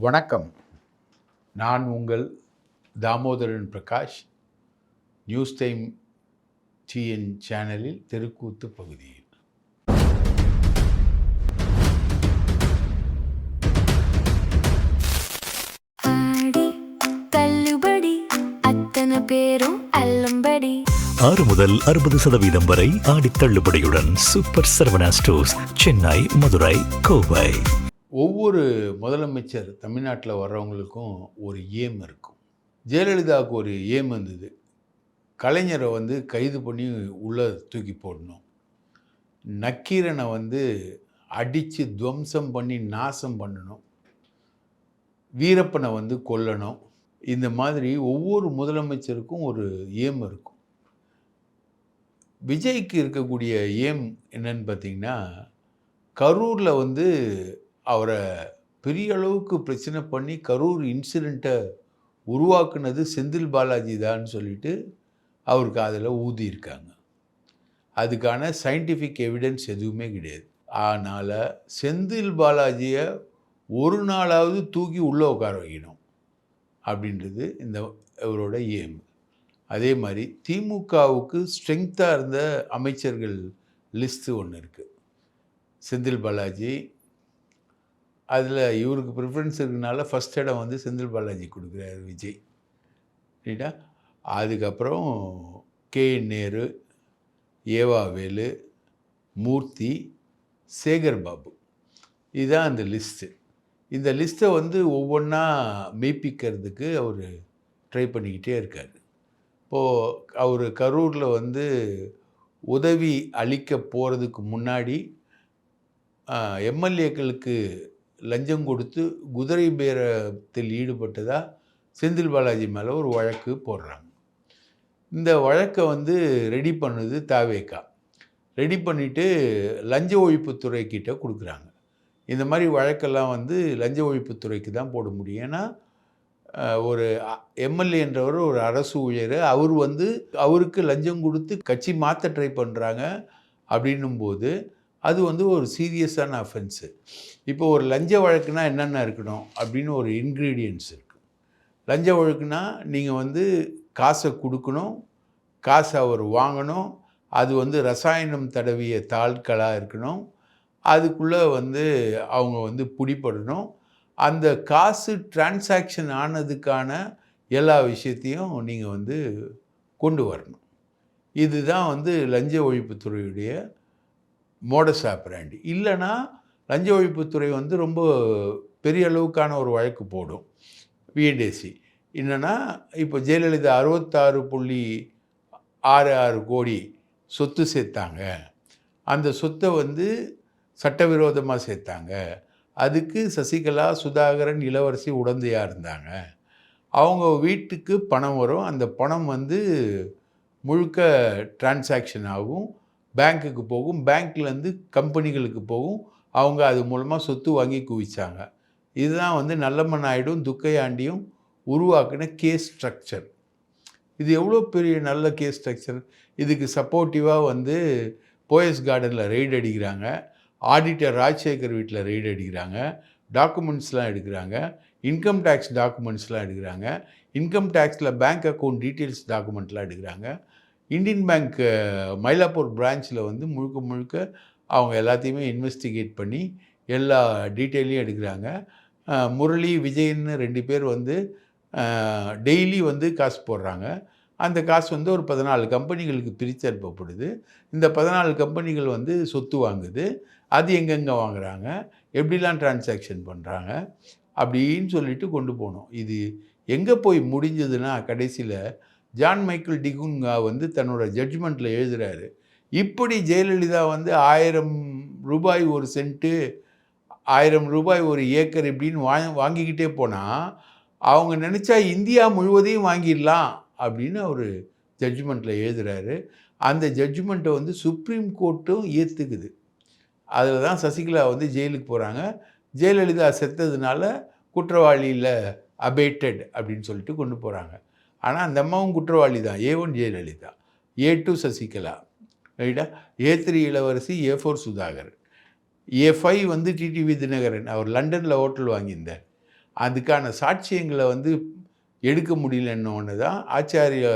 வணக்கம். நான் உங்கள் Damodaran Prakash. News time TN சேனலில் தெருக்கூத்து பகுதியில். ஆடி தள்ளுபடி அத்தனை பேரும் அல்லம்படி 6 முதல் 60% வரை ஆடித் தள்ளுபடியுடன் சூப்பர் சரவணா ஸ்டோர்ஸ், சென்னை, மதுரை, கோவை. ஒவ்வொரு முதலமைச்சர் தமிழ்நாட்டில் வர்றவங்களுக்கும் ஒரு ஏம் இருக்கும். ஜெயலலிதாவுக்கு ஒரு ஏம் இருந்தது. கலைஞரை கைது பண்ணி உள்ளே தூக்கி போடணும், நக்கீரனை அடித்து துவம்சம் பண்ணி நாசம் பண்ணணும், வீரப்பனை கொல்லணும். இந்த மாதிரி ஒவ்வொரு முதலமைச்சருக்கும் ஒரு ஏம் இருக்கும். விஜய்க்கு இருக்கக்கூடிய ஏம் என்னன்னு பார்த்தீங்கன்னா, கரூரில் அவரை பெரிய அளவுக்கு பிரச்சனை பண்ணி கரூர் இன்சிடெண்ட்டை உருவாக்குனது செந்தில் பாலாஜி தான் சொல்லிட்டு அவருக்கு அதில் ஊதியிருக்காங்க. அதுக்கான சயின்டிஃபிக் எவிடன்ஸ் எதுவுமே கிடையாது. அதனால் செந்தில் பாலாஜியை ஒரு நாளாவது தூக்கி உள்ளே உட்கார வைக்கணும் அப்படின்றது இவரோட ஏம். அதே மாதிரி திமுகவுக்கு ஸ்ட்ரெங்க்த்தாக இருந்த அமைச்சர்கள் லிஸ்ட்டு ஒன்று இருக்குது. செந்தில் பாலாஜி, அதில் இவருக்கு ப்ரிஃபரன்ஸ் இருக்கிறனால ஃபஸ்ட் இடம் செந்தில் பாலாஜி கொடுக்குறாரு விஜய், ரைட்டா. அதுக்கப்புறம் கே.என். நேரு, ஏவாவேலு, மூர்த்தி, சேகர் பாபு, இதுதான் அந்த லிஸ்ட்டு. இந்த லிஸ்ட்டை ஒவ்வொன்றா மெய்ப்பிக்கிறதுக்கு அவர் ட்ரை பண்ணிக்கிட்டே இருக்கார். இப்போது அவர் கரூரில் உதவி அளிக்க போகிறதுக்கு முன்னாடி எம்எல்ஏக்களுக்கு லஞ்சம் கொடுத்து குதிரை பேரத்தில் ஈடுபட்டதாக செந்தில் பாலாஜி மேலே ஒரு வழக்கு போடுறாங்க. இந்த வழக்கை ரெடி பண்ணுது தாவேகா. ரெடி பண்ணிவிட்டு லஞ்ச ஒழிப்புத்துறைக்கிட்ட கொடுக்குறாங்க. இந்த மாதிரி வழக்கெல்லாம் லஞ்ச ஒழிப்புத்துறைக்கு தான் போட முடியும். ஏன்னா ஒரு எம்எல்ஏன்றவர் ஒரு அரசு ஊழியர், அவர் அவருக்கு லஞ்சம் கொடுத்து கட்சி மாற்ற ட்ரை பண்ணுறாங்க. அப்படின்னும்போது அது ஒரு சீரியஸான அஃபென்ஸு. இப்போ ஒரு லஞ்ச வழக்குனா என்னென்ன இருக்கணும் அப்படின்னு ஒரு இன்க்ரீடியன்ட்ஸ் இருக்குது. லஞ்ச வழக்குனா நீங்கள் காசை கொடுக்கணும், காசை அவர் வாங்கணும், அது ரசாயனம் தடவிய தாட்களாக இருக்கணும், அதுக்குள்ளே அவங்க பிடிபடணும், அந்த காசு டிரான்சாக்ஷன் ஆனதுக்கான எல்லா விஷயத்தையும் நீங்கள் கொண்டு வரணும். இதுதான் லஞ்ச ஒழிப்புத்துறையுடைய மோடஸ் ஆப்பரண்டி. இல்லைன்னா லஞ்ச ஒழிப்புத்துறை ரொம்ப பெரிய அளவுக்கான ஒரு வழக்கு போடும், விஎன்டிசி. என்னென்னா இப்போ ஜெயலலிதா 66.66 கோடி சொத்து சேர்த்தாங்க. அந்த சொத்தை சட்டவிரோதமாக சேர்த்தாங்க. அதுக்கு சசிகலா, சுதாகரன், இளவரசி உடந்தையாக இருந்தாங்க. அவங்க வீட்டுக்கு பணம் வரும், அந்த பணம் முழுக்க டிரான்சாக்ஷன் ஆகும், பேங்க்குக்கு போகும், பேங்க்லேருந்து கம்பெனிகளுக்கு போகும், அவங்க அது மூலமாக சொத்து வாங்கி குவிச்சாங்க. இதுதான் நல்லம்ம நாயுடும் துக்கையாண்டியும் உருவாக்கின கேஸ் ஸ்ட்ரக்சர். இது எவ்வளோ பெரிய நல்ல கேஸ் ஸ்ட்ரக்சர். இதுக்கு சப்போர்ட்டிவாக போயஸ் கார்டனில் ரெய்டு அடிக்கிறாங்க, ஆடிட்டர் ராஜசேகர் வீட்டில் ரெய்டு அடிக்கிறாங்க, டாக்குமெண்ட்ஸ்லாம் எடுக்கிறாங்க, இன்கம் டேக்ஸ் டாக்குமெண்ட்ஸ்லாம் எடுக்கிறாங்க, இன்கம் டேக்ஸில் பேங்க் அக்கௌண்ட் டீட்டெயில்ஸ் டாக்குமெண்ட்லாம் எடுக்கிறாங்க. இந்தியன் பேங்க் மயிலாப்பூர் பிரான்ச்சில் முழுக்க முழுக்க அவங்க எல்லாத்தையுமே இன்வெஸ்டிகேட் பண்ணி எல்லா டீட்டெயிலையும் எடுக்கிறாங்க. முரளி, விஜயன்னு 2 பேர் டெய்லி காசு போடுறாங்க. அந்த காசு ஒரு 14 கம்பெனிகளுக்கு பிரித்து அனுப்பப்படுது. இந்த 14 கம்பெனிகள் சொத்து வாங்குது. அது எங்கெங்கே வாங்குகிறாங்க, எப்படிலாம் டிரான்சாக்ஷன் பண்ணுறாங்க அப்படின்னு சொல்லிட்டு கொண்டு போனோம். இது எங்கே போய் முடிஞ்சதுன்னா, கடைசியில் ஜான் மைக்கேல் டிகுங்கா தன்னோட ஜட்ஜ்மெண்ட்டில் எழுதுகிறாரு, இப்படி ஜெயலலிதா 1000 ரூபாய் ஒரு சென்ட்டு, 1000 ரூபாய் ஒரு ஏக்கர் இப்படின்னு வாங்கிக்கிட்டே போனால் அவங்க நினச்சா இந்தியா முழுவதையும் வாங்கிடலாம் அப்படின்னு அவர் ஜட்ஜ்மெண்ட்டில் எழுதுகிறாரு. அந்த ஜட்ஜ்மெண்ட்டை சுப்ரீம் கோர்ட்டும் ஏற்றுக்குது. அதில் தான் சசிகலா ஜெயிலுக்கு போகிறாங்க. ஜெயலலிதா செத்ததுனால குற்றவாளியில் அபேட்டட் அப்படின்னு சொல்லிட்டு கொண்டு போகிறாங்க. ஆனால் அந்த அம்மாவும் குற்றவாளி தான். A1 ஜெயலலிதா, A2 சசிகலா, ரைட்டா. A3 இளவரசி, A4 Sudhakar, A5 TTV Dinakaran, அவர் லண்டனில் ஹோட்டல் வாங்கியிருந்தார். அதுக்கான சாட்சியங்களை வந்து எடுக்க முடியலன்னொன்று தான் ஆச்சாரியா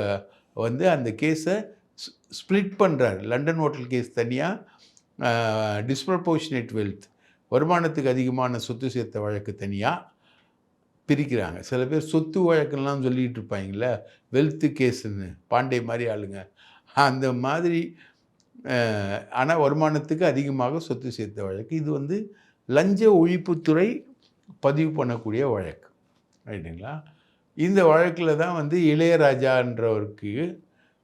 வந்து அந்த கேஸை ஸ்ப்ளிட் பண்ணுறாரு. லண்டன் ஹோட்டல் கேஸ் தனியாக, டிஸ்ப்ரப்போர்ஷனேட் வெல்த் வருமானத்துக்கு அதிகமான சொத்து சேர்த்த வழக்கு தனியாக பிரிக்கிறாங்க. சில பேர் சொத்து வழக்குலாம் சொல்லிகிட்டு இருப்பாங்களே, வெல்த்து கேஸுன்னு, பாண்டே மாதிரி ஆளுங்க அந்த மாதிரி. ஆனால் வருமானத்துக்கு அதிகமாக சொத்து சேர்த்த வழக்கு. இது வந்து லஞ்ச ஒழிப்புத்துறை பதிவு பண்ணக்கூடிய வழக்கு, ரைட்டுங்களா? இந்த வழக்கில் தான் வந்து இளையராஜான்றவருக்கு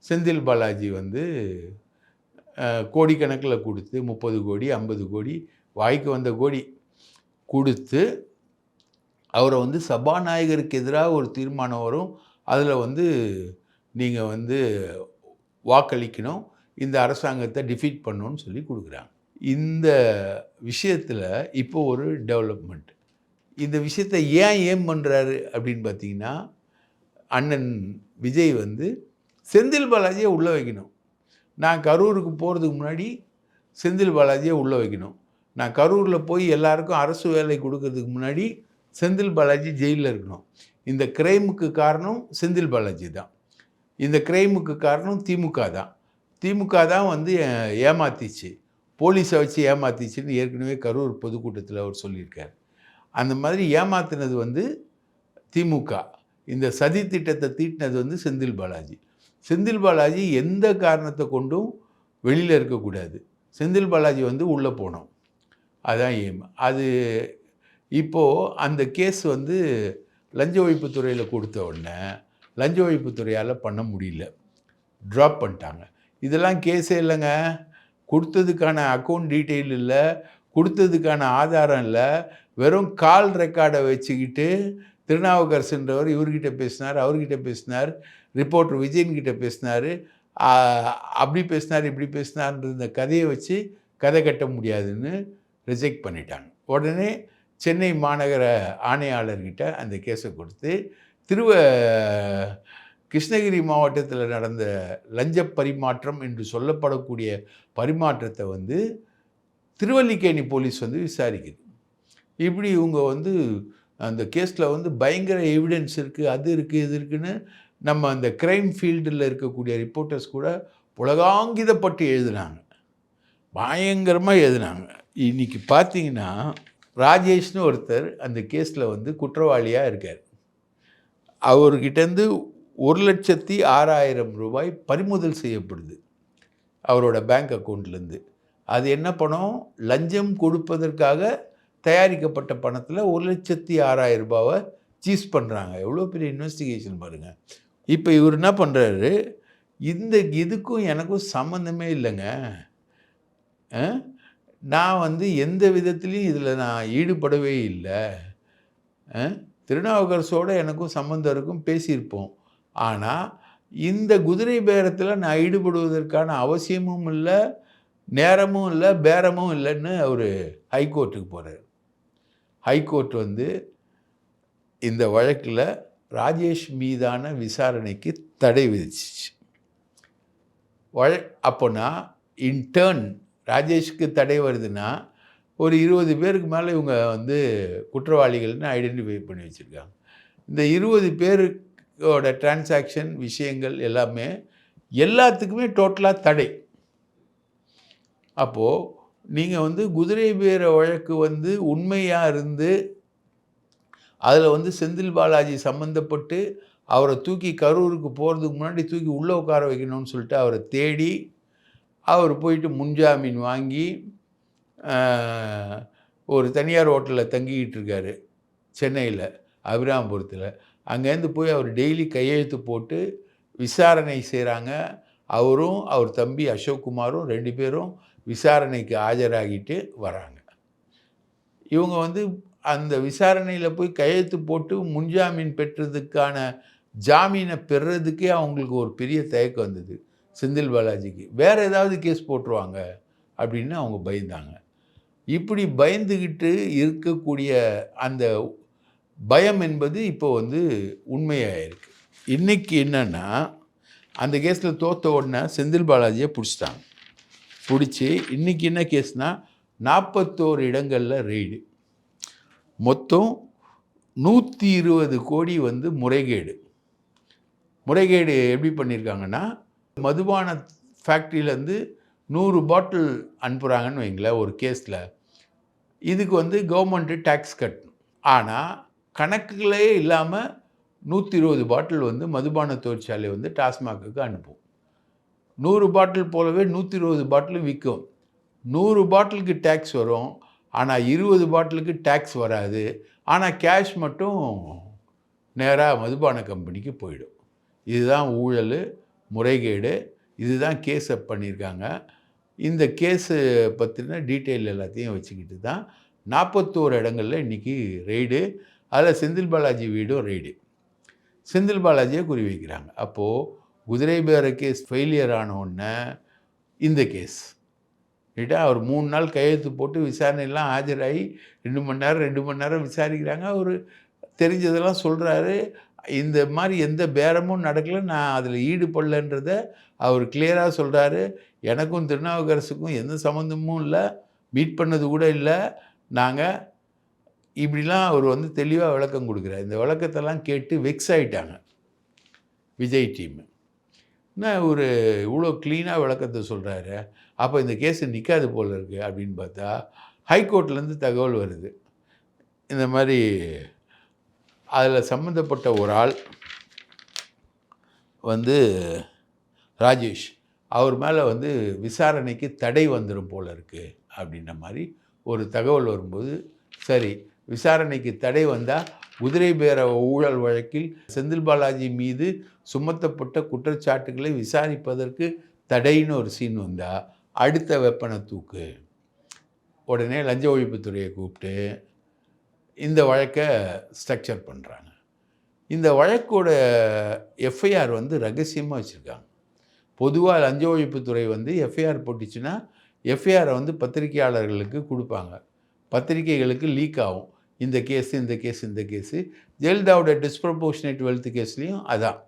செந்தில் பாலாஜி வந்து கோடிக்கணக்கில் கொடுத்து 30 கோடி 50 கோடி வாய்க்கு வந்த கோடி கொடுத்து அவரை வந்து சபாநாயகருக்கு எதிராக ஒரு தீர்மானம் வரும், அதில் வந்து நீங்கள் வந்து வாக்களிக்கணும், இந்த அரசாங்கத்தை டிஃபீட் பண்ணணும்னு சொல்லி கொடுக்குறாங்க. இந்த விஷயத்தில் இப்போ ஒரு டெவலப்மெண்ட். இந்த விஷயத்தை ஏன் பண்ணுறாரு அப்படின்னு பார்த்தீங்கன்னா, அண்ணன் விஜய் வந்து செந்தில் பாலாஜியை உள்ளே வைக்கணும். நான் கரூருக்கு போகிறதுக்கு முன்னாடி செந்தில் பாலாஜியை உள்ளே வைக்கணும். நான் கரூரில் போய் எல்லாருக்கும் அரசு வேலை கொடுக்கறதுக்கு முன்னாடி செந்தில் பாலாஜி ஜெயிலில் இருக்கணும். இந்த கிரைமுக்கு காரணம் செந்தில் பாலாஜி தான். இந்த கிரைமுக்கு காரணம் திமுக தான். திமுக தான் வந்து ஏமாத்திச்சு, போலீஸை வச்சு ஏமாத்திச்சுன்னு ஏற்கனவே கரூர் பொதுக்கூட்டத்தில் அவர் சொல்லியிருக்கார். அந்த மாதிரி ஏமாத்தினது வந்து திமுக. இந்த சதி திட்டத்தை தீட்டினது வந்து செந்தில் பாலாஜி. செந்தில் பாலாஜி எந்த காரணத்தை கொண்டும் வெளியில் இருக்கக்கூடாது. செந்தில் பாலாஜி வந்து உள்ளே போனோம், அதுதான் ஏம். அது இப்போது அந்த கேஸ் வந்து லஞ்ச ஒழிப்புத்துறையில் கொடுத்த உடனே லஞ்ச ஒழிப்புத்துறையால் பண்ண முடியல, ட்ராப் பண்ணிட்டாங்க. இதெல்லாம் கேஸே இல்லைங்க. கொடுத்ததுக்கான அக்கௌண்ட் டீட்டெயில் இல்லை, கொடுத்ததுக்கான ஆதாரம் இல்லை. வெறும் கால் ரெக்கார்டை வச்சுக்கிட்டு திருநாவுக்கரசுன்றவர் இவர்கிட்ட பேசினார், அவர்கிட்ட பேசினார், ரிப்போர்ட்டர் விஜயன்கிட்ட பேசினார், அப்படி பேசினார் இப்படி பேசினார்ன்ற இந்த கதையை வச்சு கதை கட்ட முடியாதுன்னு ரிஜெக்ட் பண்ணிட்டாங்க. உடனே சென்னை மாநகர ஆணையாளர்கிட்ட அந்த கேஸை கொடுத்து கிருஷ்ணகிரி மாவட்டத்தில் நடந்த லஞ்ச பரிமாற்றம் என்று சொல்லப்படக்கூடிய பரிமாற்றத்தை வந்து திருவல்லிக்கேணி போலீஸ் வந்து விசாரிக்குது. இப்படி இவங்க வந்து அந்த கேஸில் வந்து பயங்கர எவிடன்ஸ் இருக்குது, அது இருக்குது, இது இருக்குதுன்னு நம்ம அந்த க்ரைம் ஃபீல்டில் இருக்கக்கூடிய ரிப்போர்ட்டர்ஸ் கூட உலகாங்கிதப்பட்டு எழுதுனாங்க, பயங்கரமாக எழுதுனாங்க. இன்றைக்கி பார்த்தீங்கன்னா ராஜேஷ்னு ஒருத்தர் அந்த கேஸில் வந்து குற்றவாளியாக இருக்கார். அவர்கிட்டேருந்து 1,06,000 ரூபாய் பறிமுதல் செய்யப்படுது அவரோட பேங்க் அக்கௌண்ட்லேருந்து. அது என்ன பணம்? லஞ்சம் கொடுப்பதற்காக தயாரிக்கப்பட்ட பணத்தில் 1,06,000 ரூபாவை சீஸ் பண்ணுறாங்க. எவ்வளோ பெரிய இன்வெஸ்டிகேஷன் பாருங்கள். இப்போ இவர் என்ன பண்ணுறாரு, இதுக்கும் எனக்கும் சம்மந்தமே இல்லைங்க, நான் வந்து எந்த விதத்துலேயும் இதில் நான் ஈடுபடவே இல்லை, திருநாவுக்கரசோடு எனக்கும் சம்மந்தம் இருக்கும், பேசியிருப்போம், ஆனால் இந்த குதிரை பேரத்தில் நான் ஈடுபடுவதற்கான அவசியமும் இல்லை, நேரமும் இல்லை, பேரமும் இல்லைன்னு அவர் ஹைகோர்ட்டுக்கு போகிறார். ஹைகோர்ட் வந்து இந்த வழக்கில் ராஜேஷ் மீதான விசாரணைக்கு தடை விதிச்சிச்சு. அப்போனா இன்டர்ன் ராஜேஷுக்கு தடை வருதுன்னா ஒரு 20 பேருக்கு மேலே இவங்க வந்து குற்றவாளிகள்னு ஐடென்டிஃபை பண்ணி வச்சுருக்காங்க. இந்த 20 பேருக்கோட டிரான்சாக்ஷன் விஷயங்கள் எல்லாத்துக்குமே டோட்டலாக தடை. அப்போது நீங்கள் வந்து குதிரை பேர வழக்கு வந்து உண்மையாக இருந்து அதில் வந்து செந்தில் பாலாஜி சம்மந்தப்பட்டு அவரை தூக்கி கரூருக்கு போகிறதுக்கு முன்னாடி தூக்கி உள்ளே உட்கார வைக்கணும்னு சொல்லிட்டு அவரை தேடி அவர் போயிட்டு முன்ஜாமீன் வாங்கி ஒரு தனியார் ஹோட்டலில் தங்கிக்கிட்டு இருக்கார் சென்னையில் அபிராமபுரத்தில். அங்கேருந்து போய் அவர் டெய்லி கையெழுத்து போட்டு விசாரணை செய்கிறாங்க. அவரும் அவர் தம்பி அசோக்குமாரும் 2 பேரும் விசாரணைக்கு ஆஜராகிட்டு வராங்க. இவங்க வந்து அந்த விசாரணையில் போய் கையெழுத்து போட்டு முன்ஜாமீன் பெற்றதுக்கான ஜாமீனை பெறுறதுக்கே அவங்களுக்கு ஒரு பெரிய தயக்கம் வந்தது செந்தில் பாலாஜிக்கு. வேறு ஏதாவது கேஸ் போட்டுருவாங்க அப்படின்னு அவங்க பயந்தாங்க. இப்படி பயந்துக்கிட்டு இருக்கக்கூடிய அந்த பயம் என்பது இப்போ வந்து உண்மையாக இருக்குது. இன்றைக்கி என்னென்னா, அந்த கேஸில் தோற்ற உடனே செந்தில் பாலாஜியை பிடிச்சிட்டாங்க. பிடிச்சி இன்றைக்கி என்ன கேஸ்னால் 41 இடங்களில் ரெய்டு. மொத்தம் 120 கோடி வந்து முறைகேடு. முறைகேடு எப்படி பண்ணியிருக்காங்கன்னா, மதுபான ஃபேக்ட்ரியிலேருந்து 100 பாட்டில் அனுப்புகிறாங்கன்னு வைங்களேன் ஒரு கேஸில். இதுக்கு வந்து கவர்மெண்ட்டு டேக்ஸ் கட்டணும். ஆனால் கணக்குகளே இல்லாமல் 120 பாட்டில் வந்து மதுபான தொழிற்சாலை வந்து டாஸ்மாகுக்கு அனுப்பும். 100 பாட்டில் போலவே 120 பாட்டிலும் விற்கும். 100 பாட்டிலுக்கு டேக்ஸ் வரும். ஆனால் 20 பாட்டிலுக்கு டேக்ஸ் வராது. ஆனால் கேஷ் மட்டும் நேராக மதுபான கம்பெனிக்கு போயிடும். இதுதான் ஊழல், முறைகேடு. இதுதான் கேஸை பண்ணியிருக்காங்க. இந்த கேஸு பற்றின டீட்டெயில் எல்லாத்தையும் வச்சுக்கிட்டு தான் 41 இடங்களில் இன்றைக்கி ரெய்டு. அதில் செந்தில் பாலாஜி வீடும் ரெய்டு. செந்தில் பாலாஜியை குறி வைக்கிறாங்க. அப்போது குதிரை பேர கேஸ் ஃபெயிலியர் ஆனவுடனே இந்த கேஸ் ரைட்டா. அவர் 3 நாள் கையெழுத்து போட்டு விசாரணையெல்லாம் ஆஜராகி 2 மணி நேரம் விசாரிக்கிறாங்க. அவர் தெரிஞ்சதெல்லாம் சொல்கிறாரு. இந்த மாதிரி எந்த பேரமும் நடக்கலை, நான் அதில் ஈடுபடலைன்றத அவர் கிளியராக சொல்கிறாரு. எனக்கும் திருநாவுக்கரசுக்கும் எந்த சம்மந்தமும் இல்லை, மீட் பண்ணது கூட இல்லை. நாங்கள் இப்படிலாம் அவர் வந்து தெளிவாக விளக்கம் கொடுக்குறாரு. இந்த விளக்கத்தெல்லாம் கேட்டு வெக்ஸ் ஆகிட்டாங்க விஜய் டீமு. என்ன ஒரு இவ்வளோ க்ளீனாக விளக்கத்தை சொல்கிறாரு, அப்போ இந்த கேஸு நிற்காது போல் இருக்குது அப்படின்னு பார்த்தா ஹைகோர்ட்லேருந்து தகவல் வருது. இந்த மாதிரி அதில் சம்மந்தப்பட்ட ஒரு ஆள் வந்து ராஜேஷ், அவர் மேலே வந்து விசாரணைக்கு தடை வந்துடும் போல் இருக்குது அப்படின்ற மாதிரி ஒரு தகவல் வரும்போது, சரி விசாரணைக்கு தடை வந்தால் குதிரை பேர ஊழல் வழக்கில் செந்தில் பாலாஜி மீது சுமத்தப்பட்ட குற்றச்சாட்டுகளை விசாரிப்பதற்கு தடைன்னு ஒரு சீன் வந்தால் அடுத்த வெப்பனை தூக்கு. உடனே லஞ்ச ஒழிப்புத்துறையை கூப்பிட்டு இந்த வழக்கை ஸ்ட்ரக்சர் பண்ணுறாங்க. இந்த வழக்கோட எஃப்ஐஆர் வந்து ரகசியமாக வச்சுருக்காங்க. பொதுவாக லஞ்ச ஒழிப்புத்துறை வந்து எஃப்ஐஆர் போட்டுச்சுன்னா எஃப்ஐஆரை வந்து பத்திரிகையாளர்களுக்கு கொடுப்பாங்க. பத்திரிகைகளுக்கு லீக் ஆகும். இந்த கேஸு ஜெயலலிதாவோட டிஸ்ப்ரப்போர்ஷனேட் வெல்த் கேஸ்லேயும் அதான்.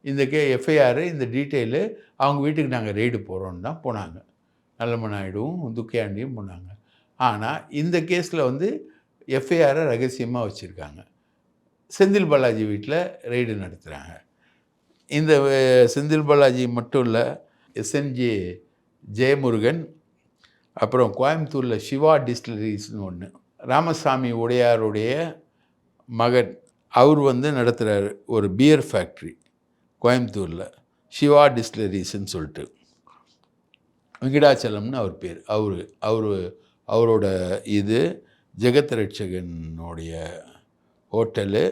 இந்த எஃப்ஐஆர் இந்த டீட்டெயிலு அவங்க வீட்டுக்கு நாங்கள் ரெய்டு போகிறோன்னு தான் போனாங்க. நல்லம நாயுடுவும் துக்கையாண்டியும் போனாங்க. ஆனால் இந்த கேஸில் வந்து எஃப்ஐஆரை ரகசியமாக வச்சுருக்காங்க. செந்தில் பாலாஜி வீட்டில் ரெய்டு நடத்துகிறாங்க. இந்த செந்தில் பாலாஜி மட்டும் இல்லை, எஸ்என்ஜே ஜெயமுருகன், அப்புறம் கோயம்புத்தூரில் சிவா டிஸ்டிலரிஸ்னு ஒன்று, ராமசாமி உடையாருடைய மகன், அவர் வந்து நடத்துகிறார் ஒரு பியர் ஃபேக்ட்ரி கோயம்புத்தூரில், சிவா டிஸ்டிலரிஸ்ன்னு சொல்லிட்டு. வெங்கடாச்சலம்னு அவர் பேர். அவரோட இது ஜெகத் ரட்சகனுடைய ஹோட்டலு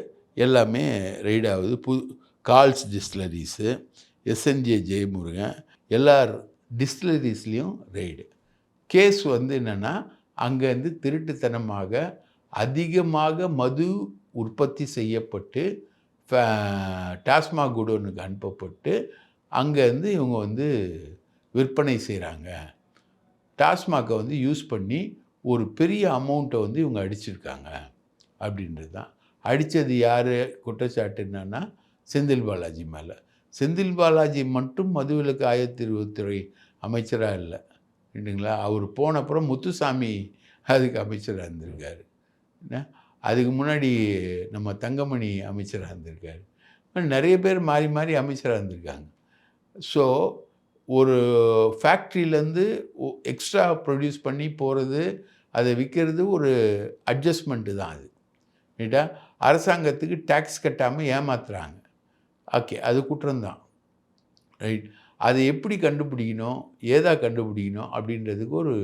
எல்லாமே ரெய்ட் ஆகுது. கால்ஸ் டிஸ்டிலரிஸு, எஸ்என்ஜே ஜெயமுருகன், எல்லா டிஸ்டிலரிஸ்லேயும் ரெய்டு. கேஸ் வந்து என்னென்னா, அங்கேருந்து திருட்டுத்தனமாக அதிகமாக மது உற்பத்தி செய்யப்பட்டு டாஸ்மாக் குடோனுக்கு அனுப்பப்பட்டு அங்கேருந்து இவங்க வந்து விற்பனை செய்கிறாங்க. டாஸ்மாகை வந்து யூஸ் பண்ணி ஒரு பெரிய அமௌண்ட்டை வந்து இவங்க அடிச்சிருக்காங்க அப்படின்றது தான். அடித்தது யார் குற்றச்சாட்டு என்னன்னா செந்தில் பாலாஜி மேலே. செந்தில் பாலாஜி மட்டும் மதுவிலக்கு ஆயத்தீர்வுத்துறை அமைச்சராக இல்லை இல்லைங்களா. அவர் போன அப்புறம் முத்துசாமி அதுக்கு அமைச்சராக இருந்திருக்காரு. அதுக்கு முன்னாடி நம்ம தங்கமணி அமைச்சராக இருந்திருக்காரு. நிறைய பேர் மாறி மாறி அமைச்சராக இருந்திருக்காங்க. ஸோ ஒரு ஃபேக்ட்ரியிலேருந்து எக்ஸ்ட்ரா ப்ரொடியூஸ் பண்ணி போகிறது, அதை விற்கிறது ஒரு அட்ஜஸ்ட்மெண்ட்டு தான் அது. ரைட்டா. அரசாங்கத்துக்கு டேக்ஸ் கட்டாமல் ஏமாத்துறாங்க. ஓகே, அது குற்றம்தான். ரைட். அதை எப்படி கண்டுபிடிக்கணும், ஏதா கண்டுபிடிக்கணும் அப்படின்றதுக்கு ஒரு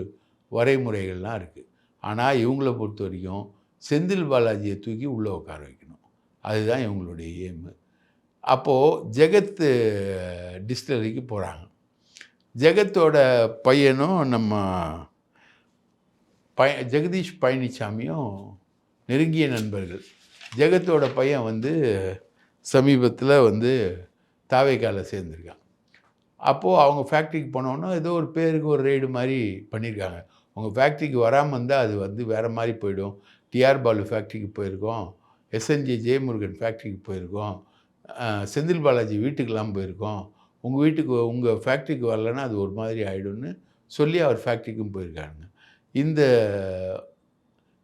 வரைமுறைகள்லாம் இருக்குது. ஆனால் இவங்கள பொறுத்த வரைக்கும் செந்தில் பாலாஜியை தூக்கி உள்ளே உட்கார வைக்கணும். அதுதான் இவங்களுடைய எய்மு. அப்போது ஜெகத் டிஸ்டிலரிக்கு போகிறாங்க. ஜெகத்தோட பையனும் நம்ம ஜெகதீஷ் பழனிசாமியும் நெருங்கிய நண்பர்கள். ஜெகத்தோட பையன் வந்து சமீபத்தில் வந்து தாவேக்கால சேர்ந்துருக்கான். அப்போது அவங்க ஃபேக்ட்ரிக்கு போனோன்னா ஏதோ ஒரு பேருக்கு ஒரு ரெய்டு மாதிரி பண்ணியிருக்காங்க. உங்கள் ஃபேக்ட்ரிக்கு வராமல் இருந்தால் அது வந்து வேறு மாதிரி போயிடும். டிஆர் பாலு ஃபேக்ட்ரிக்கு போயிருக்கோம், எஸ்என்ஜே ஜெயமுருகன் ஃபேக்ட்ரிக்கு போயிருக்கோம், செந்தில் பாலாஜி வீட்டுக்கெல்லாம் போயிருக்கோம். உங்கள் வீட்டுக்கு உங்கள் ஃபேக்ட்ரிக்கு வரலன்னா அது ஒரு மாதிரி ஆகிடும்னு சொல்லி அவர் ஃபேக்ட்ரிக்கும் போயிருக்காங்க. இந்த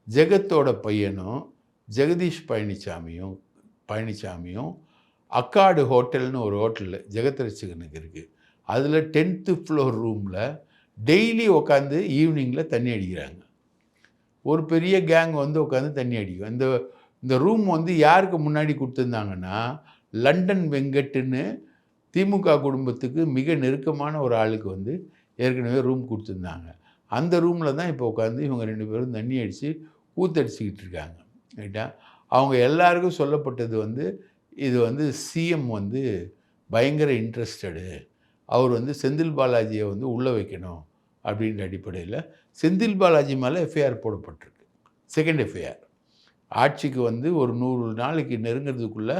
ஜெகத்தோட பையனும் ஜெகதீஷ் பழனிசாமியும் அக்காடு ஹோட்டல்னு ஒரு ஹோட்டலில் ஜெகத் ரட்சகனுக்கு இருக்குது. அதில் 10th ஃப்ளோர் ரூமில் டெய்லி உட்காந்து ஈவினிங்கில் தண்ணி அடிக்கிறாங்க. ஒரு பெரிய கேங் வந்து உட்காந்து தண்ணி அடிக்கும். இந்த ரூம் வந்து யாருக்கு முன்னாடி கொடுத்துருந்தாங்கன்னா, லண்டன் வெங்கட்டுன்னு திமுக குடும்பத்துக்கு மிக நெருக்கமான ஒரு ஆளுக்கு வந்து ஏற்கனவே ரூம் கொடுத்துருந்தாங்க. அந்த ரூமில் தான் இப்போ உட்காந்து இவங்க 2 பேரும் தண்ணி அடித்து ஊத்தடிச்சிக்கிட்டு இருக்காங்க. ரைட்டா? அவங்க எல்லாருக்கும் சொல்லப்பட்டது வந்து, இது வந்து சிஎம் வந்து பயங்கர இன்ட்ரெஸ்டடு, அவர் வந்து செந்தில் பாலாஜியை வந்து உள்ளே வைக்கணும் அப்படின்ற அடிப்படையில் செந்தில் பாலாஜி மேலே எஃப்ஐஆர் போடப்பட்டிருக்கு. Second FIR. ஆட்சிக்கு வந்து ஒரு 100 நாளைக்கு நெருங்கிறதுக்குள்ளே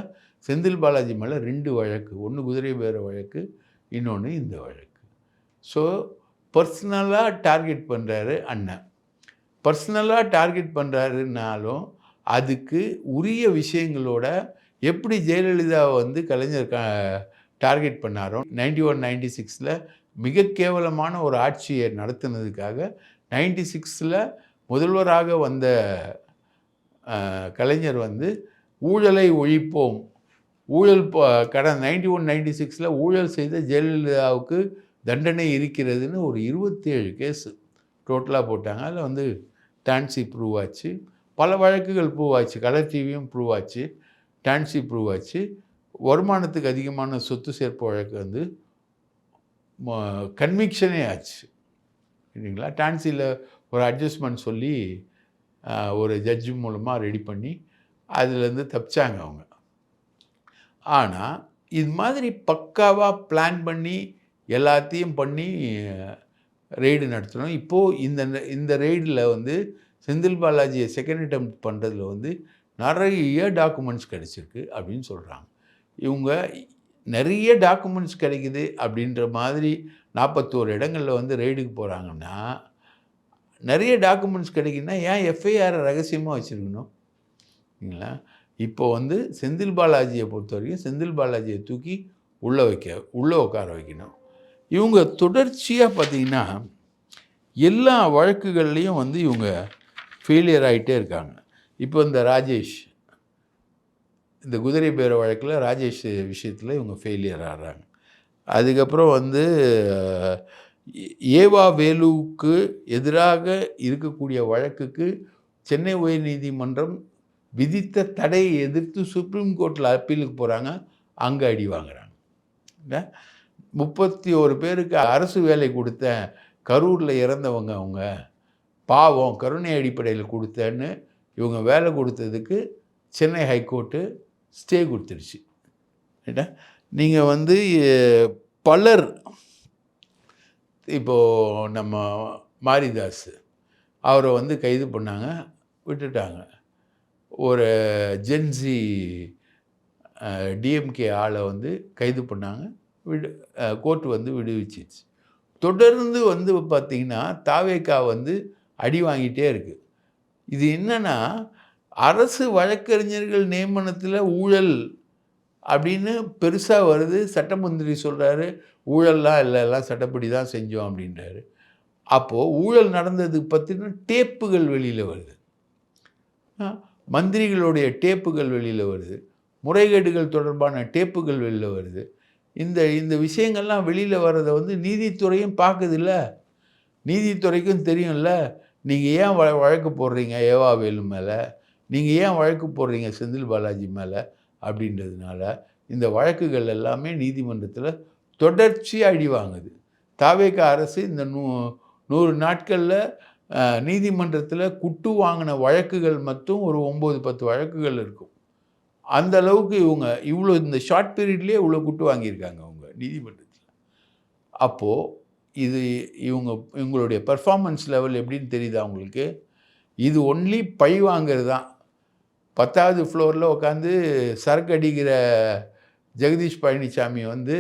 செந்தில் பாலாஜி மேலே 2 வழக்கு, ஒன்று குதிரை பேர வழக்கு, இன்னொன்று இந்த வழக்கு. ஸோ பர்சனலாக டார்கெட் பண்ணுறாரு அண்ணன். பர்சனலாக டார்கெட் பண்ணுறாருனாலும் அதுக்கு உரிய விஷயங்களோட எப்படி ஜெயலலிதாவை வந்து கலைஞர் டார்கெட் பண்ணாரோ 91, 96ல் மிக கேவலமான ஒரு ஆட்சியை நடத்தினதுக்காக 96ல் முதல்வராக வந்த கலைஞர் வந்து ஊழலை ஒழிப்போம், ஊழல் கடந்த 91, 96ல் ஊழல் செய்த ஜெயலலிதாவுக்கு தண்டனை இருக்கிறதுன்னு ஒரு 27 கேஸு டோட்டலாக போட்டாங்க. அதில் வந்து டான்சி ப்ரூவ் ஆச்சு, பல வழக்குகள் ப்ரூவ் ஆச்சு, கலர் டிவியும் ப்ரூவ் ஆச்சு, டான்சி ப்ரூவ் ஆச்சு. வருமானத்துக்கு அதிகமான சொத்து சேர்ப்பு வழக்கு வந்து கன்விக்ஷனே ஆச்சு. சரிங்களா? டான்சியில் ஒரு அட்ஜஸ்ட்மெண்ட் சொல்லி ஒரு ஜட்ஜு மூலமாக ரெடி பண்ணி அதுலேருந்து தப்பிச்சாங்க அவங்க. ஆனால் இது மாதிரி பக்காவாக பிளான் பண்ணி எல்லாத்தையும் பண்ணி ரெய்டு நடத்தணும். இப்போது இந்த ரெய்டில் வந்து செந்தில் பாலாஜியை செகண்ட் அட்டெம்ப்ட் பண்ணுறதுல வந்து நிறைய டாக்குமெண்ட்ஸ் கிடச்சிருக்கு அப்படின்னு சொல்கிறாங்க. இவங்க நிறைய டாக்குமெண்ட்ஸ் கிடைக்குது அப்படின்ற மாதிரி 41 இடங்களில் வந்து ரெய்டுக்கு போகிறாங்கன்னா, நிறைய டாக்குமெண்ட்ஸ் கிடைக்குன்னா ஏன் எஃப்ஐஆரை ரகசியமாக வச்சுருக்கணும்? சரிங்களா? இப்போ வந்து செந்தில் பாலாஜியை பொறுத்த வரைக்கும் செந்தில் பாலாஜியை தூக்கி உள்ளே உட்கார வைக்கணும். இவங்க தொடர்ச்சியாக பார்த்திங்கன்னா எல்லா வழக்குகள்லேயும் வந்து இவங்க ஃபெயிலியர் ஆகிட்டே இருக்காங்க. இப்போ இந்த ராஜேஷ், இந்த குதிரை பேர வழக்கில் ராஜேஷ் விஷயத்தில் இவங்க ஃபெயிலியர் ஆகிறாங்க. அதுக்கப்புறம் வந்து ஏவா வேலுவுக்கு எதிராக இருக்கக்கூடிய வழக்குக்கு சென்னை உயர்நீதிமன்றம் விதித்த தடையை எதிர்த்து சுப்ரீம் கோர்ட்டில் அப்பீலுக்கு போகிறாங்க, அங்கே அடி வாங்குறாங்க. 31 பேருக்கு அரசு வேலை கொடுத்தேன், கரூரில் இறந்தவங்க அவங்க, பாவம் கருணை அடிப்படையில் கொடுத்தேன்னு இவங்க வேலை கொடுத்ததுக்கு சென்னை ஹைகோர்ட்டு ஸ்டே கொடுத்துருச்சு. ரைட்டா? நீங்கள் வந்து பலர், இப்போது நம்ம மாரிதாஸ் அவரை வந்து கைது பண்ணாங்க, விட்டுட்டாங்க. ஒரு ஜென்சி டிஎம்கே ஆளை வந்து கைது பண்ணாங்க, கோர்ட்டு வந்து விடுவிச்சிச்சு. தொடர்ந்து வந்து பார்த்திங்கன்னா தாவேகா வந்து அடி வாங்கிட்டே இருக்குது. இது என்னென்னா, அரசு வழக்கறிஞர்கள் நியமனத்தில் ஊழல் அப்படின்னு பெருசாக வருது. சட்டமந்திரி சொல்கிறாரு ஊழல்லாம் இல்லை, எல்லாம் சட்டப்படி தான் செஞ்சோம் அப்படின்றாரு. அப்போது ஊழல் நடந்ததுக்கு பற்றின டேப்புகள் வெளியில் வருது, மந்திரிகளுடைய டேப்புகள் வெளியில் வருது, முறைகேடுகள் தொடர்பான டேப்புகள் வெளியில் வருது. இந்த விஷயங்கள்லாம் வெளியில் வர்றதை வந்து நீதித்துறையும் பார்க்குதில்ல, நீதித்துறைக்கும் தெரியும்ல. நீங்கள் ஏன் வழக்கு போடுறீங்க ஏவா வேலு மேலே, நீங்கள் ஏன் வழக்கு போடுறீங்க செந்தில் பாலாஜி மேலே அப்படின்றதுனால இந்த வழக்குகள் எல்லாமே நீதிமன்றத்தில் தொடர்ச்சியாக அடி வாங்குது. தாவேகா அரசு இந்த 100 நாட்களில் நீதிமன்றத்தில் குட்டு வாங்கின வழக்குகள் மட்டும் ஒரு 9-10 வழக்குகள் இருக்கும். அந்த அளவுக்கு இவங்க இவ்வளோ இந்த ஷார்ட் பீரியட்லேயே இவ்வளோ குட்டு வாங்கியிருக்காங்க அவங்க நீதிமன்றத்தில். அப்போது இது இவங்களுடைய பெர்ஃபார்மன்ஸ் லெவல் எப்படின்னு தெரியுது அவங்களுக்கு. இது ஒன்லி பழி வாங்கிறது தான். 10வது ஃப்ளோரில் உட்காந்து சரக்கு அடிக்கிற ஜெகதீஷ் பழனிசாமி வந்து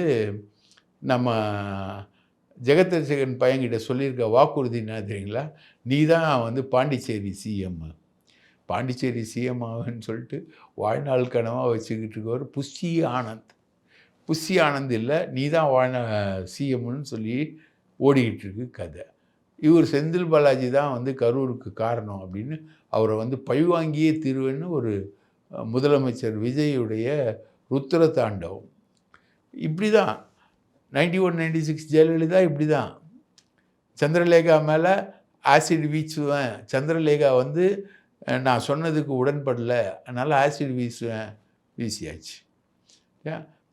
நம்ம ஜெகத் ரட்சகன் பையன்கிட்ட சொல்லியிருக்க வாக்குறுதி என்ன தெரியுங்களா? நீ தான் வந்து பாண்டிச்சேரி சிஎம், பாண்டிச்சேரி சிஎம் ஆகுன்னு சொல்லிட்டு வாழ்நாள் கனவாக வச்சுக்கிட்டு இருக்கவர் புஷி ஆனந்த். புஷி ஆனந்த் இல்லை, நீ தான் சிஎம்னு சொல்லி ஓடிக்கிட்டு இருக்கு கதை. இவர் செந்தில் பாலாஜி தான் வந்து கரூருக்கு காரணம் அப்படின்னு அவரை வந்து பழிவாங்கியே தீர்வுன்னு ஒரு முதலமைச்சர் விஜயுடைய ருத்ர தாண்டவம். இப்படி தான் 91, 96 ஜெயலலிதா இப்படி தான். சந்திரலேகா மேலே ஆசிட் வீசுவேன், சந்திரலேகா வந்து நான் சொன்னதுக்கு உடன்படலை, அதனால் ஆசிட் வீசுவேன், வீசியாச்சு.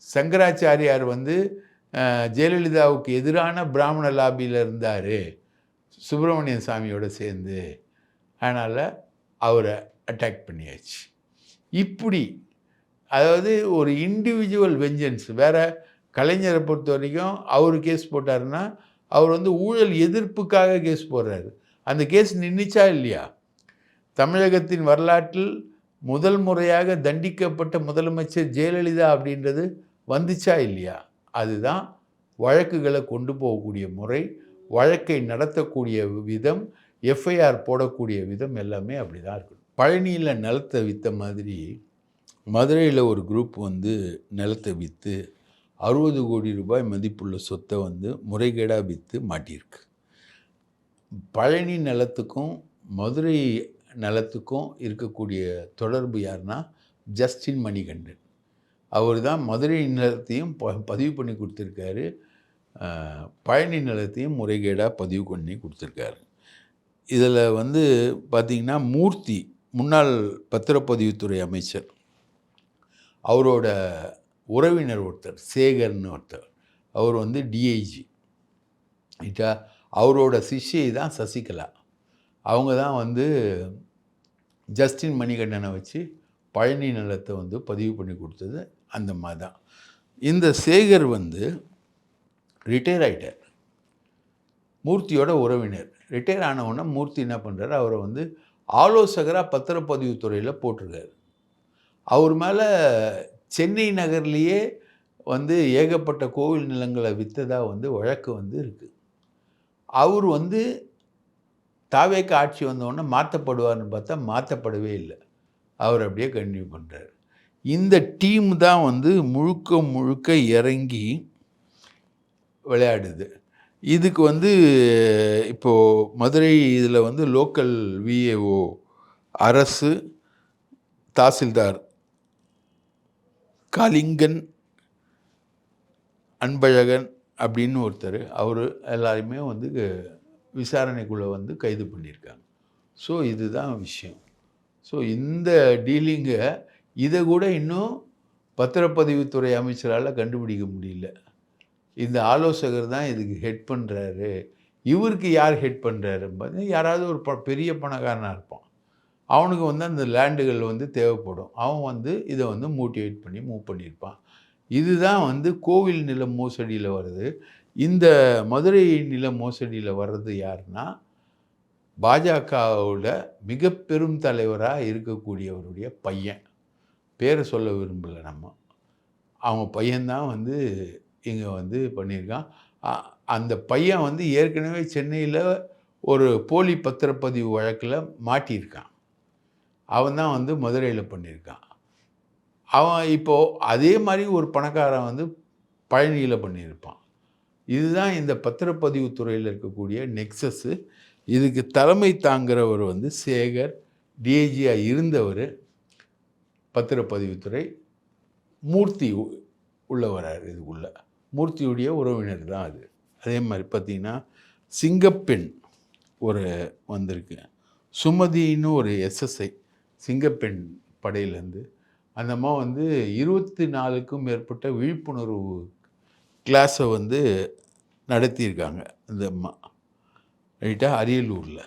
சங்கராச்சாரியார் வந்து ஜெயலலிதாவுக்கு எதிரான பிராமண லாபியில் இருந்தார் சுப்பிரமணிய சாமியோடு சேர்ந்து, அதனால் அவரை அட்டாக் பண்ணியாச்சு. இப்படி அதாவது ஒரு இண்டிவிஜுவல் வெஞ்சன்ஸ். வேறு கலைஞரை பொறுத்த வரைக்கும் அவர் கேஸ் போட்டாருன்னா அவர் வந்து ஊழல் எதிர்ப்புக்காக கேஸ் போடுறாரு. அந்த கேஸ் நின்றுச்சா இல்லையா? தமிழகத்தின் வரலாற்றில் முதல் முறையாக தண்டிக்கப்பட்ட முதலமைச்சர் ஜெயலலிதா அப்படின்றது வந்துச்சா இல்லையா? அதுதான் வழக்குகளை கொண்டு போகக்கூடிய முறை, வழக்கை நடத்தக்கூடிய விதம், எஃப்ஐஆர் போடக்கூடிய விதம் எல்லாமே அப்படி தான் இருக்கணும். பழனியில் நிலத்தை விற்ற மாதிரி மதுரையில் ஒரு குரூப் வந்து நிலத்தை விற்று 60 கோடி ரூபாய் மதிப்புள்ள சொத்தை வந்து முறைகேடாக விற்று மாட்டியிருக்கு. பழனி நிலத்துக்கும் மதுரை நிலத்துக்கும் இருக்கக்கூடிய தொடர்பு யாருன்னா ஜஸ்டின் மணிகண்டன். அவர் தான் மதுரை நிலத்தையும் பதிவு பண்ணி கொடுத்துருக்காரு, பழனி நிலத்தையும் முறைகேடாக பதிவு பண்ணி கொடுத்துருக்காரு. இதில் வந்து பார்த்திங்கன்னா மூர்த்தி, முன்னாள் பத்திரப்பதிவுத்துறை அமைச்சர், அவரோட உறவினர் ஒருத்தர் சேகர்னு ஒருத்தர், அவர் வந்து டிஐஜி. அவரோட சிஷ்யை தான் சசிகலா. அவங்க தான் வந்து ஜஸ்டின் மணிகண்டனை வச்சு பழனி நிலத்தை வந்து பதிவு பண்ணி கொடுத்தது அந்த மாதிரி தான். இந்த சேகர் வந்து ரிட்டையர் ஆகிட்டார், மூர்த்தியோட உறவினர். ரிட்டையர் ஆனவுடனே மூர்த்தி என்ன பண்ணுறாரு, அவரை வந்து ஆலோசகராக பத்திரப்பதிவுத்துறையில் போட்டிருக்காரு. அவர் மேலே சென்னை நகர்லேயே வந்து ஏகப்பட்ட கோவில் நிலங்களை விற்றதாக வந்து வழக்கு வந்து இருக்குது. அவர் வந்து தாவேக்கு ஆட்சி வந்தோடனே மாற்றப்படுவார்னு பார்த்தா மாற்றப்படவே இல்லை, அவர் அப்படியே கண்டினியூ பண்ணுறாரு. இந்த டீம் தான் வந்து முழுக்க முழுக்க இறங்கி விளையாடுது. இதுக்கு வந்து இப்போது மதுரை இதில் வந்து லோக்கல் விஏஓ, அரசு, தாசில்தார் காளிங்கன், அன்பழகன் அப்படின்னு ஒருத்தர், அவர் எல்லாருமே வந்து விசாரணைக்குள்ளே வந்து கைது பண்ணியிருக்காங்க. ஸோ இதுதான் விஷயம். ஸோ இந்த டீலிங்கை இதை கூட இன்னும் பத்திரப்பதிவுத்துறை அமைச்சரால் கண்டுபிடிக்க முடியல. இந்த ஆலோசகர் தான் இதுக்கு ஹெட் பண்ணுறாரு. இவருக்கு யார் ஹெட் பண்ணுறாருன்னு பார்த்தீங்கன்னா யாராவது ஒரு பெரிய பணக்காரனாக இருப்பான், அவனுக்கு வந்து அந்த லேண்டுகள் வந்து தேவைப்படும், அவன் வந்து இதை வந்து மோட்டிவேட் பண்ணி மூவ் பண்ணியிருப்பான். இதுதான் வந்து கோவில் நில மோசடியில் வருது. இந்த மதுரை நில மோசடியில் வர்றது யாருன்னா பாஜகவோட மிக பெரும் தலைவராக இருக்கக்கூடியவருடைய பையன், பேரை சொல்ல விரும்பலை நம்ம, அவங்க பையன்தான் வந்து இங்கே வந்து பண்ணியிருக்கான். அந்த பையன் வந்து ஏற்கனவே சென்னையில் ஒரு போலி பத்திரப்பதிவு வழக்கில் மாட்டியிருக்கான். அவன் தான் வந்து மதுரையில் பண்ணியிருக்கான். அவன் இப்போது அதே மாதிரி ஒரு பணக்காரன் வந்து பழனியில் பண்ணியிருப்பான். இதுதான் இந்த பத்திரப்பதிவு துறையில் இருக்கக்கூடிய நெக்ஸஸ்ஸு. இதுக்கு தலைமை தாங்கிறவர் வந்து சேகர், டிஐஜியாக இருந்தவர், பத்திரப்பதிவுத்துறை. மூர்த்தி உள்ளே வராரு இதுக்குள்ளே, மூர்த்தியுடைய உறவினர் தான் அது. அதே மாதிரி பார்த்திங்கன்னா சிங்கப்பெண் ஒரு வந்திருக்கு, சுமதின்னு ஒரு எஸ்எஸ்ஐ சிங்கப்பெண் படையிலேருந்து. அந்த அம்மா வந்து 24க்கும் மேற்பட்ட விழிப்புணர்வு கிளாஸை வந்து நடத்தியிருக்காங்க இந்த அம்மா, ரைட்டா, அரியலூரில்.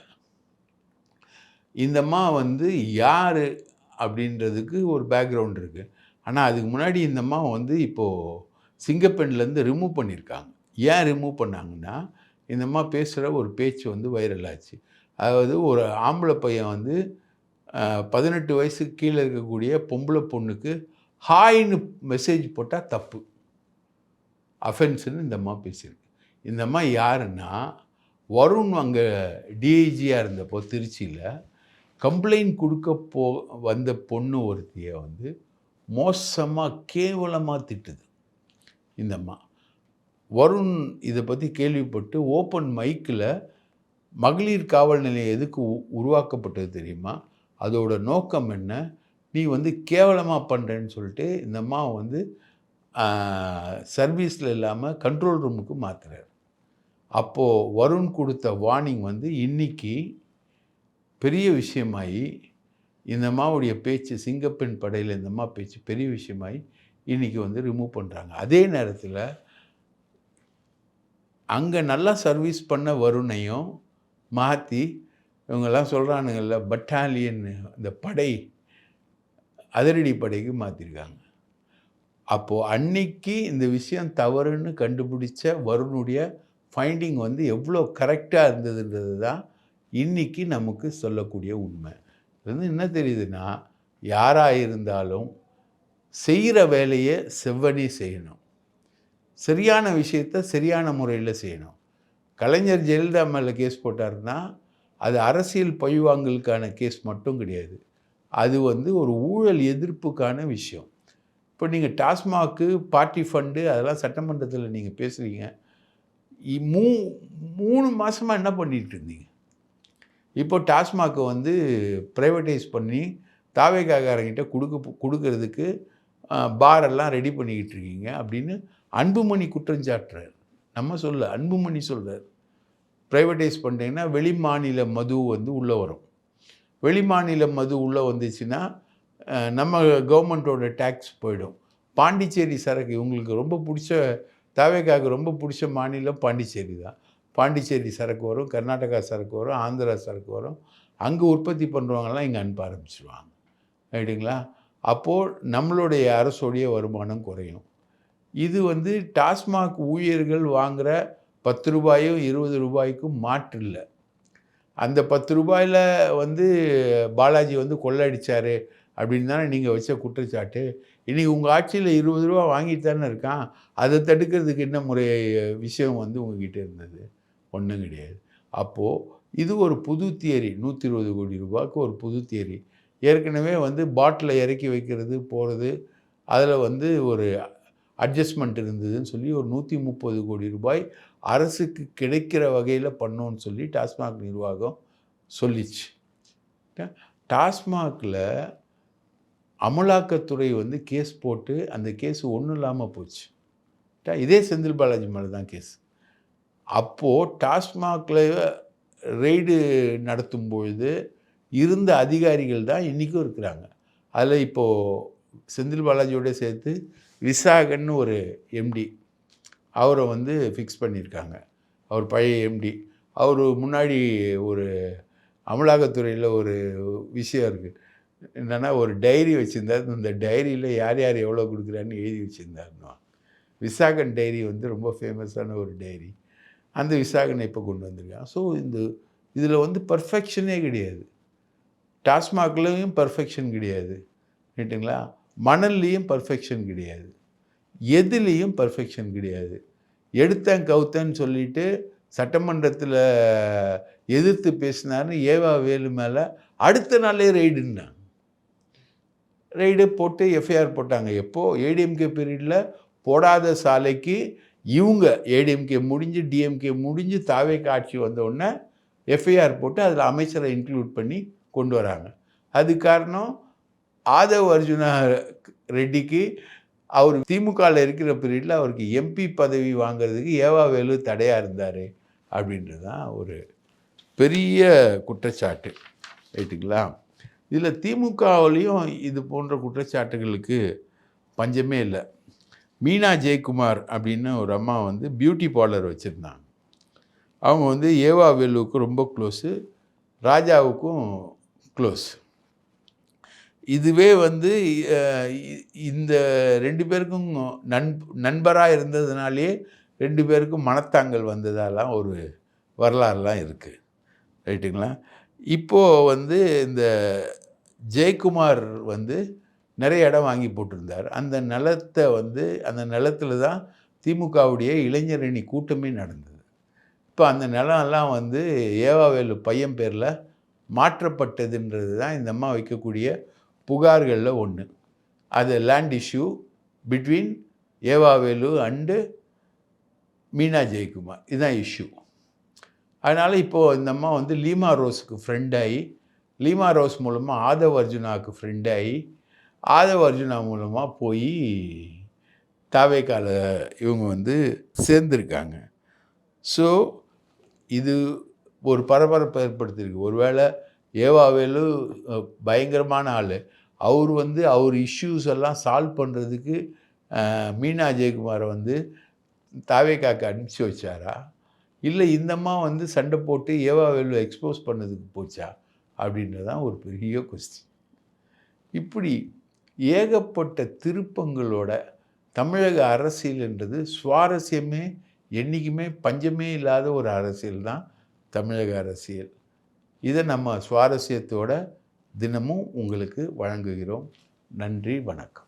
இந்த அம்மா வந்து யார் அப்படின்றதுக்கு ஒரு பேக்ரவுண்ட் இருக்குது. ஆனால் அதுக்கு முன்னாடி இந்த அம்மா வந்து இப்போது சிங்கப்பெண்லேருந்து ரிமூவ் பண்ணியிருக்காங்க. ஏன் ரிமூவ் பண்ணாங்கன்னா, இந்த அம்மா பேசுகிற ஒரு பேச்சு வந்து வைரல் ஆச்சு. அதாவது ஒரு ஆம்பளை பையன் வந்து 18 வயசுக்கு கீழே இருக்கக்கூடிய பொம்பளை பொண்ணுக்கு ஹாய்னு மெசேஜ் போட்டால் தப்பு, அஃபென்ஸுன்னு இந்த அம்மா பேசியிருக்கு. இந்த அம்மா யாருன்னா, வருண் அங்கே டிஐஜியாக இருந்தப்போ திருச்சியில் கம்ப்ளைண்ட் கொடுக்க வந்த பொண்ணு ஒருத்தியை வந்து மோசமாக கேவலமாக திட்டுது இந்த அம்மா. வருண் இதை பற்றி கேள்விப்பட்டு ஓப்பன் மைக்கில் மகளிர் காவல் நிலையம் எதுக்கு உருவாக்கப்பட்டது தெரியுமா? அதோட நோக்கம் என்ன? நீ வந்து கேவலமாக பண்ணுறேன்னு சொல்லிட்டு இந்த அம்மா வந்து சர்வீஸில் இல்லாமல் கண்ட்ரோல் ரூமுக்கு மாற்றுறாரு. அப்போது வருண் கொடுத்த வார்னிங் வந்து இன்னைக்கு பெரிய விஷயமாயி, இந்த அம்மாவுடைய பேச்சு சிங்கப்பெண் படையில் இந்த அம்மா பேச்சு பெரிய விஷயமாயி இன்றைக்கி வந்து ரிமூவ் பண்ணுறாங்க. அதே நேரத்தில் அங்கே நல்லா சர்வீஸ் பண்ண வருணையும் மாற்றி இவங்கெல்லாம் சொல்கிறானுங்கள்ல பட்டாலியன், இந்த படை அதிரடி படைக்கு மாற்றிருக்காங்க. அப்போது அன்னைக்கு இந்த விஷயம் தவறுன்னு கண்டுபிடிச்ச வருணுடைய ஃபைண்டிங் வந்து எவ்வளோ கரெக்டாக இருந்ததுன்றது தான் இன்றைக்கி நமக்கு சொல்லக்கூடிய உண்மை. இது வந்து என்ன தெரியுதுன்னா, யாராக இருந்தாலும் செய்கிற வேலையை செவ்வனே செய்யணும், சரியான விஷயத்தை சரியான முறையில் செய்யணும். கலைஞர் ஜெயலலிதா மேலே கேஸ் போட்டாருன்னா அது அரசியல் பழிவாங்கலுக்கான கேஸ் மட்டும் கிடையாது, அது வந்து ஒரு ஊழல் எதிர்ப்புக்கான விஷயம். இப்போ நீங்கள் டாஸ்மாக்கு, பார்ட்டி ஃபண்டு அதெல்லாம் சட்டமன்றத்தில் நீங்கள் பேசுகிறீங்க. 3 மாதமாக என்ன பண்ணிகிட்டு இருந்தீங்க? இப்போ டாஸ்மாக்கை வந்து ப்ரைவேட்டைஸ் பண்ணி தாவேகாரங்கிட்ட கொடுக்கறதுக்கு பாரெல்லாம் ரெடி பண்ணிக்கிட்டு இருக்கீங்க அப்படின்னு அன்புமணி குற்றம் சாட்டுறார். நம்ம சொல்ல, அன்புமணி சொல்கிறார். ப்ரைவேட்டைஸ் பண்ணிட்டீங்கன்னா வெளி மாநில மது வந்து உள்ளே வரும். வெளி மாநில மது உள்ளே வந்துச்சுன்னா நம்ம கவர்மெண்ட்டோட டேக்ஸ் போயிடும். பாண்டிச்சேரி சரக்கு இவங்களுக்கு ரொம்ப பிடிச்ச, தாவேகாவுக்கு ரொம்ப பிடிச்ச மாநிலம் பாண்டிச்சேரி தான். பாண்டிச்சேரி சரக்கு வரும், கர்நாடகா சரக்கு வரும், ஆந்திரா சரக்கு வரும். அங்கே உற்பத்தி பண்ணுறவங்கலாம் இங்கே அனுப்ப ஆரம்பிச்சிடுவாங்க. ரைட்டுங்களா? அப்போது நம்மளுடைய அரசுடைய வருமானம் குறையும். இது வந்து டாஸ்மாக் ஊழியர்கள் வாங்குகிற 10 ரூபாயும் 20 ரூபாய்க்கும் மாற்று இல்லை. அந்த 10 ரூபாயில் வந்து பாலாஜி வந்து கொள்ளடிச்சார் அப்படின்னு தானே நீங்கள் வச்ச குற்றச்சாட்டு. இன்றைக்கி உங்கள் ஆட்சியில் 20 ரூபா வாங்கிட்டு தானே இருக்கான். அதை தடுக்கிறதுக்கு என்ன விஷயம் வந்து உங்ககிட்ட இருந்தது? ஒன்றும் கிடையாது. அப்போது இது ஒரு புது தியரி. 120 கோடி ரூபாய்க்கு ஒரு புது தியரி. ஏற்கனவே வந்து பாட்டிலை இறக்கி வைக்கிறது போகிறது, அதில் வந்து ஒரு அட்ஜஸ்ட்மெண்ட் இருந்ததுன்னு சொல்லி ஒரு 130 கோடி ரூபாய் அரசுக்கு கிடைக்கிற வகையில் பண்ணோன்னு சொல்லி டாஸ்மாக் நிர்வாகம் சொல்லிச்சு. டாஸ்மாகில் அமலாக்கத்துறை வந்து கேஸ் போட்டு அந்த கேஸ் ஒன்றும் இல்லாமல் போச்சு. இதே செந்தில் பாலாஜி மேலே தான் கேஸ். அப்போது டாஸ்மாகில் ரெய்டு நடத்தும் பொழுது இருந்த அதிகாரிகள் தான் இன்றைக்கும் இருக்கிறாங்க. அதில் இப்போது செந்தில் பாலாஜியோட சேர்த்து விசாகன்னு ஒரு எம்டி, அவரை வந்து ஃபிக்ஸ் பண்ணியிருக்காங்க. அவர் பழைய எம்டி. அவர் முன்னாடி ஒரு அமலாக்கத்துறையில் ஒரு விஷயம் இருக்குது என்னென்னா, ஒரு டைரி வச்சுருந்தார். இந்த டைரியில் யார் யார் எவ்வளோ கொடுக்குறான்னு எழுதி வச்சுருந்தாருன்னா, விசாகன் டைரி வந்து ரொம்ப ஃபேமஸான ஒரு டைரி. அந்த விசாகனை இப்போ கொண்டு வந்திருக்காங்க. ஸோ இதில் வந்து பர்ஃபெக்ஷனே கிடையாது. டாஸ்மாக்லேயும் பர்ஃபெக்ஷன் கிடையாது, ரைட்டுங்களா? மணல்லையும் பர்ஃபெக்ஷன் கிடையாது, எதுலேயும் பர்ஃபெக்ஷன் கிடையாது. எடுத்தேன் கவுத்தேன்னு சொல்லிட்டு சட்டமன்றத்தில் எதிர்த்து பேசினார்னு ஏவா வேலு மேலே அடுத்த நாளே ரைடு போட்டு எஃப்ஐஆர் போட்டாங்க. எப்போது? ஏடிஎம்கே பீரியடில் போடாத சாலைக்கு இவங்க ஏடிஎம்கே முடிஞ்சு டிஎம்கே முடிஞ்சு தாவேக்கு ஆட்சி வந்தோடனே எஃப்ஐஆர் போட்டு அதில் அமைச்சரை இன்க்ளூட் பண்ணி கொண்டு வராங்க. அது காரணம் ஆதவ் அர்ஜுனா ரெட்டிக்கு அவர் திமுகவில் இருக்கிற பீரியடில் அவருக்கு எம்பி பதவி வாங்கிறதுக்கு ஏவா வேலு தடையாக இருந்தார் அப்படின்றது தான் ஒரு பெரிய குற்றச்சாட்டு, ரைட்டுங்களா? இதில் திமுகவிலையும் இது போன்ற குற்றச்சாட்டுகளுக்கு பஞ்சமே இல்லை. மீனா ஜெயக்குமார் அப்படின்னு ஒரு அம்மா வந்து பியூட்டி பார்லர் வச்சுருந்தாங்க. அவங்க வந்து ஏவா வேலுவுக்கு ரொம்ப க்ளோஸு, ராஜாவுக்கும் க்ளோஸ். இதுவே வந்து இந்த 2 பேருக்கும் நண்பராக இருந்ததுனாலே 2 பேருக்கும் மனத்தாங்கல் வந்ததாலாம் ஒரு வரலாறுலாம் இருக்குது, ரைட்டுங்களா? இப்போது வந்து இந்த ஜெயக்குமார் வந்து நிறைய இடம் வாங்கி போட்டிருந்தார். அந்த நிலத்தை வந்து அந்த நிலத்தில் தான் திமுகவுடைய இளைஞரணி கூட்டமே நடந்தது. இப்போ அந்த நிலம்லாம் வந்து ஏவாவேலு பையன் பேரில் மாற்றப்பட்டதுன்றது தான் இந்த அம்மா வைக்கக்கூடிய புகார்களில் ஒன்று. அது land issue between EV Velu and Meena Jayakumar, இதுதான் இஷ்யூ. அதனால் இப்போது இந்த அம்மா வந்து லீமா ரோஸுக்கு ஃப்ரெண்டாகி, லீமா ரோஸ் மூலமாக ஆதவ் அர்ஜுனாவுக்கு ஃப்ரெண்டாகி, ஆதவ் அர்ஜுனா மூலமாக போய் தாவேக்கால இவங்க வந்து சேர்ந்துருக்காங்க. ஸோ இது ஒரு பரபரப்பை ஏற்படுத்தியிருக்கு. ஒருவேளை ஏவாவேலு பயங்கரமான ஆள். அவர் வந்து அவர் இஷ்யூஸ் எல்லாம் சால்வ் பண்ணுறதுக்கு மீனா ஜெயக்குமாரை வந்து தாவேக்காக்கு அனுப்பிச்சி வச்சாரா? இல்லை இந்த அம்மா வந்து சண்டை போட்டு ஏவாவேலு எக்ஸ்போஸ் பண்ணதுக்கு போச்சா? அப்படின்றது தான் ஒரு பெரிய கொஸ்டின். இப்படி ஏகப்பட்ட திருப்பங்களோட தமிழக அரசியல்ன்றது சுவாரஸ்யமே என்றைக்குமே பஞ்சமே இல்லாத ஒரு அரசியல் தான் தமிழக அரசியல். இதை நம்ம சுவாரஸ்யத்தோட தினமும் உங்களுக்கு வழங்குகிறோம். நன்றி, வணக்கம்.